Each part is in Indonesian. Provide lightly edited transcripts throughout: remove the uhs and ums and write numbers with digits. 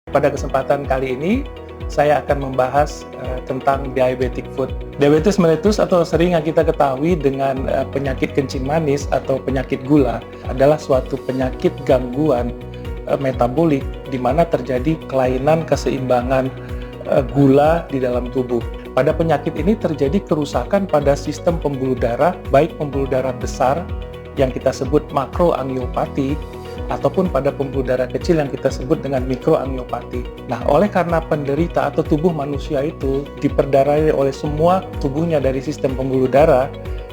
Pada kesempatan kali ini, saya akan membahas tentang diabetic foot. Diabetes mellitus atau sering yang kita ketahui dengan penyakit kencing manis atau penyakit gula adalah suatu penyakit gangguan metabolik di mana terjadi kelainan keseimbangan gula di dalam tubuh. Pada penyakit ini terjadi kerusakan pada sistem pembuluh darah, baik pembuluh darah besar yang kita sebut makroangiopati ataupun pada pembuluh darah kecil yang kita sebut dengan mikroangiopati. Nah, oleh karena penderita atau tubuh manusia itu diperdarai oleh semua tubuhnya dari sistem pembuluh darah,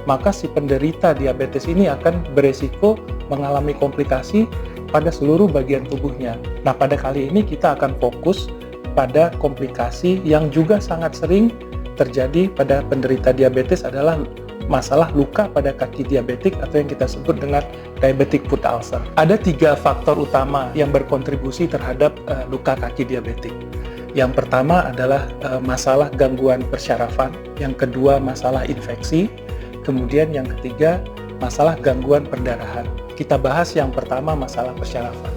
maka si penderita diabetes ini akan beresiko mengalami komplikasi pada seluruh bagian tubuhnya. Nah, pada kali ini kita akan fokus pada komplikasi yang juga sangat sering terjadi pada penderita diabetes adalah masalah luka pada kaki diabetik atau yang kita sebut dengan diabetic foot ulcer. Ada 3 faktor utama yang berkontribusi terhadap luka kaki diabetik. Yang pertama adalah masalah gangguan persyarafan, yang kedua masalah infeksi, kemudian yang ketiga masalah gangguan perdarahan. Kita bahas yang pertama masalah persyarafan.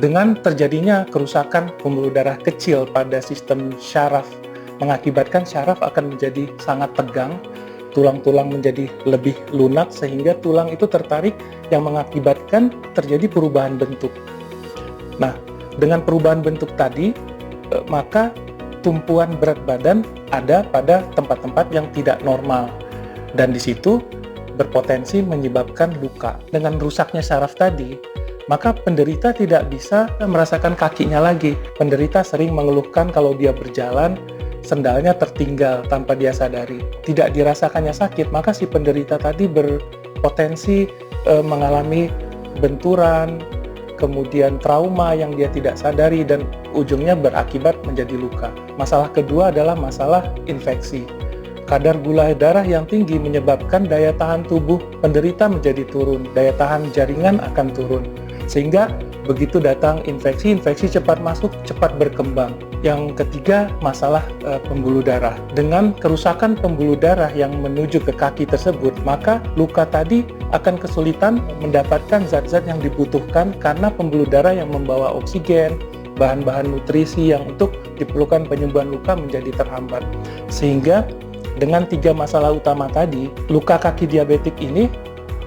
Dengan terjadinya kerusakan pembuluh darah kecil pada sistem syaraf mengakibatkan syaraf akan menjadi sangat tegang, tulang-tulang menjadi lebih lunak sehingga tulang itu tertarik yang mengakibatkan terjadi perubahan bentuk. Nah, dengan perubahan bentuk tadi, maka tumpuan berat badan ada pada tempat-tempat yang tidak normal dan di situ berpotensi menyebabkan luka. Dengan rusaknya syaraf tadi, maka penderita tidak bisa merasakan kakinya lagi. Penderita sering mengeluhkan kalau dia berjalan, sendalnya tertinggal tanpa dia sadari. Tidak dirasakannya sakit, maka si penderita tadi berpotensi mengalami benturan, kemudian trauma yang dia tidak sadari dan ujungnya berakibat menjadi luka. Masalah kedua adalah masalah infeksi. Kadar gula darah yang tinggi menyebabkan daya tahan tubuh penderita menjadi turun, daya tahan jaringan akan turun. Sehingga begitu datang infeksi cepat masuk, cepat berkembang. Yang ketiga, masalah pembuluh darah. Dengan kerusakan pembuluh darah yang menuju ke kaki tersebut, maka luka tadi akan kesulitan mendapatkan zat-zat yang dibutuhkan karena pembuluh darah yang membawa oksigen, bahan-bahan nutrisi yang untuk diperlukan penyembuhan luka menjadi terhambat. Sehingga dengan 3 masalah utama tadi, luka kaki diabetik ini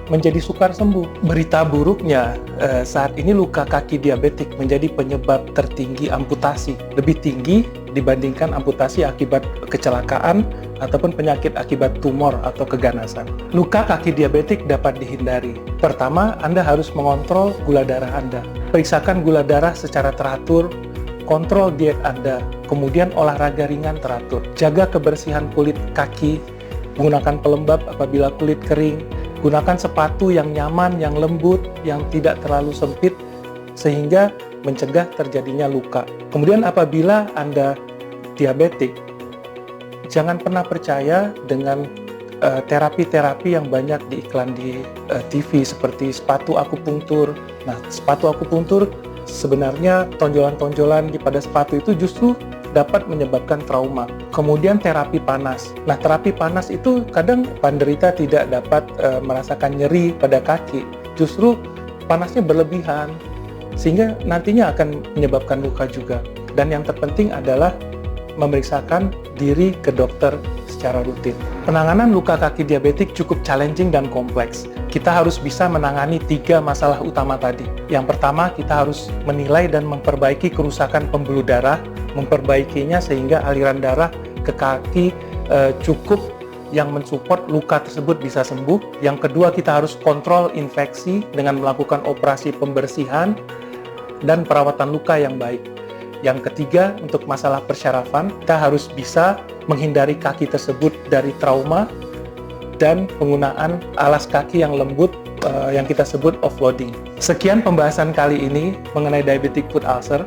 menjadi sukar sembuh. Berita buruknya, saat ini luka kaki diabetik menjadi penyebab tertinggi amputasi, lebih tinggi dibandingkan amputasi akibat kecelakaan ataupun penyakit akibat tumor atau keganasan. Luka kaki diabetik dapat dihindari. Pertama, Anda harus mengontrol gula darah Anda. Periksakan gula darah secara teratur, kontrol diet Anda, kemudian olahraga ringan teratur. Jaga kebersihan kulit kaki, menggunakan pelembab apabila kulit kering, gunakan sepatu yang nyaman, yang lembut, yang tidak terlalu sempit, sehingga mencegah terjadinya luka. Kemudian apabila Anda diabetik, jangan pernah percaya dengan terapi-terapi yang banyak diiklan di TV seperti sepatu akupunktur. Nah, sepatu akupunktur sebenarnya tonjolan-tonjolan pada sepatu itu justru dapat menyebabkan trauma. Kemudian terapi panas. Nah, terapi panas itu kadang penderita tidak dapat merasakan nyeri pada kaki. Justru panasnya berlebihan, sehingga nantinya akan menyebabkan luka juga. Dan yang terpenting adalah memeriksakan diri ke dokter secara rutin. Penanganan luka kaki diabetik cukup challenging dan kompleks. Kita harus bisa menangani 3 masalah utama tadi. Yang pertama, kita harus menilai dan memperbaiki kerusakan pembuluh darah, memperbaikinya sehingga aliran darah ke kaki cukup yang mensupport luka tersebut bisa sembuh. Yang kedua, kita harus kontrol infeksi dengan melakukan operasi pembersihan dan perawatan luka yang baik. Yang ketiga, untuk masalah persyarafan, kita harus bisa menghindari kaki tersebut dari trauma dan penggunaan alas kaki yang lembut yang kita sebut offloading. Sekian pembahasan kali ini mengenai diabetic foot ulcer.